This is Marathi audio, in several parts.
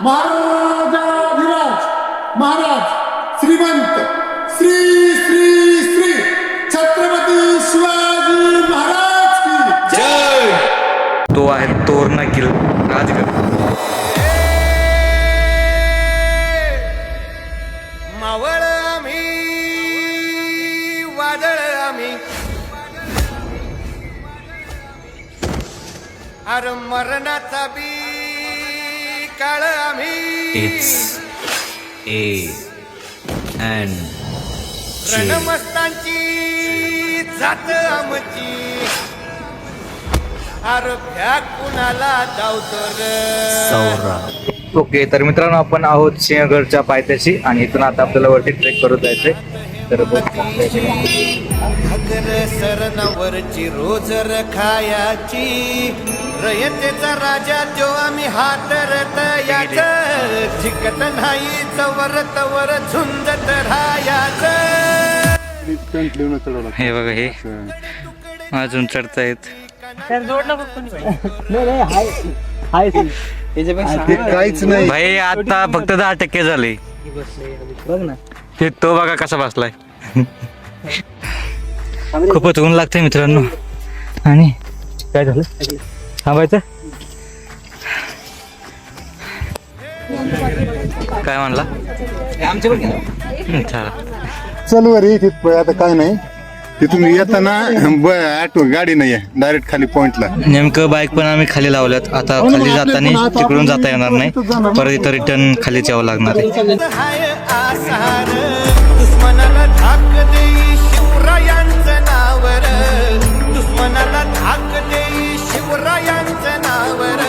महाराजाधिराज महाराज श्रीमंत श्री श्री श्री छत्रपती शिवाजी महाराज की जय। तो आहे तोरणातील राजगड. मावळ आम्ही वादळ आम्ही अरे मरणाचा बी काळ आम्ही. It's A and J. रणमस्तांची जात आमची अरे भ्या कुणाला धावतो रे. ओके, तर मित्रांनो आपण आहोत सिंहगडच्या पायथ्याशी आणि इथून आता आपल्याला वरती ट्रेक करू जायचंय. तर भाकर सरणावरची रोज खायाची रयतेचा राजा जो आम्ही हात रतयाच जिकत नाही चवर तवर झुंजत राहायच. हे बघा, हे अजून चढतायत. काहीच नाही भाई आता फक्त 10% झाले. बघ ना, ते तो बघा कसा बसलाय. खूपच ऊन लागतंय मित्रांनो. आणि काय झालं, थांबायचं काय म्हणला चला. चल वर तिथं आता काय नाही. तिथून येताना ऑटो गाडी नाही आहे, डायरेक्ट खाली पॉइंटला. नेमकं बाईक पण आम्ही खाली लावल्यात. आता खाली जाताना तिकडून जाता येणार नाही, परत इथं रिटर्न खालीच यावं लागणार आहे. हाय आसार दुश्मनाला धाक देई शिवरायांचं नावर दुश्मनाला धाक देई शिवरायांचं नावर.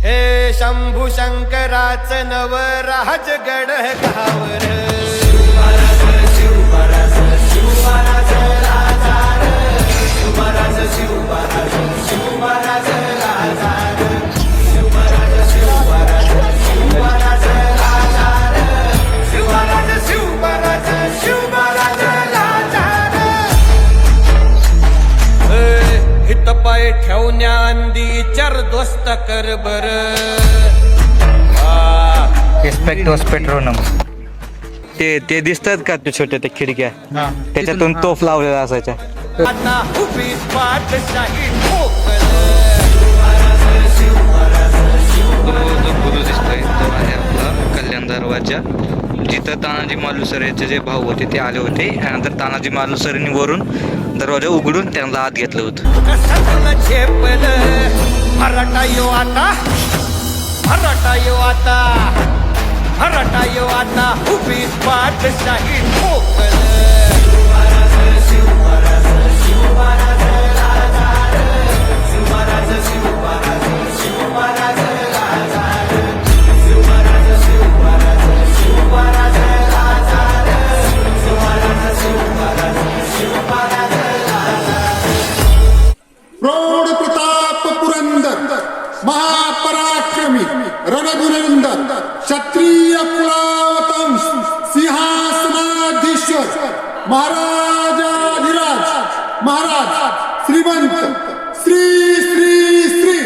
हे शंभू शंकराचं नव राजगड गावर. पाय ठेवण्या अंदी चरदोस्त कर बर. एस्पेक्टोस पेट्रोनम ते दिसतात का, ते छोट्या त्या खिडक्या, त्याच्यातून तोफ लावलेला असायच्या. आता उभी पाठशाही ठोकल. जो गुरु दिसतोय तो आहे आपला कल्याण दरवाजा, जिथं तानाजी मालुसरेचे जे भाऊ होते ते आले होते. त्यानंतर तानाजी मालुसरेंनी वरून दरवाजा उघडून त्यांना आत घेतलं होतं. कसं झेपल मराठा यो आता मराठा यो आता मराठा यो आता उभी पाठशाही ठोकल. प्रौढ प्रताप पुरंदर महापराक्रमी रणधुरंदर क्षत्रिय कुलावतंश सिंहासनाधीश्वर महाराजाधिराज महाराज श्रीमंत श्री श्री श्री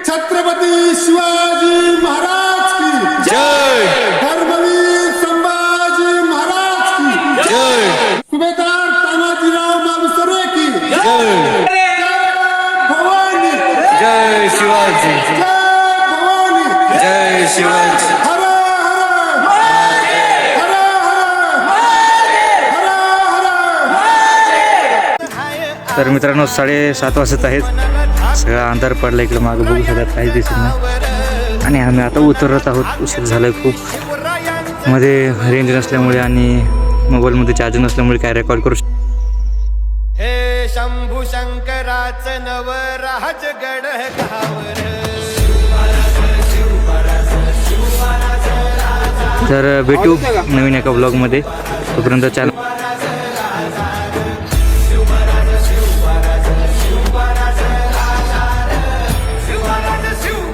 छत्रपती शिवाजी महाराज की जय. धर्मवीर संभाजी महाराज की जय. सुभेदार तानाजीराव मालुसरे की जय. भवानी जय शिवाजी. जय भवानी जय शिवाजी. हर हर तर मित्रांनो 7:30 वाजत आहेत. सगळा अंधार पडला इकडे मागे, बघू शकत काहीच दिसत नाही. आणि आम्ही आता उतरत आहोत. उशीर झालाय खूप. मध्ये रेंज नसल्यामुळे आणि मोबाईलमध्ये चार्जिंग नसल्यामुळे काय रेकॉर्ड करू हे शंभू शंकराचं नव राजगड गावर. तर भेटू नवीन एका ब्लॉगमध्ये. तोपर्यंत चॅनल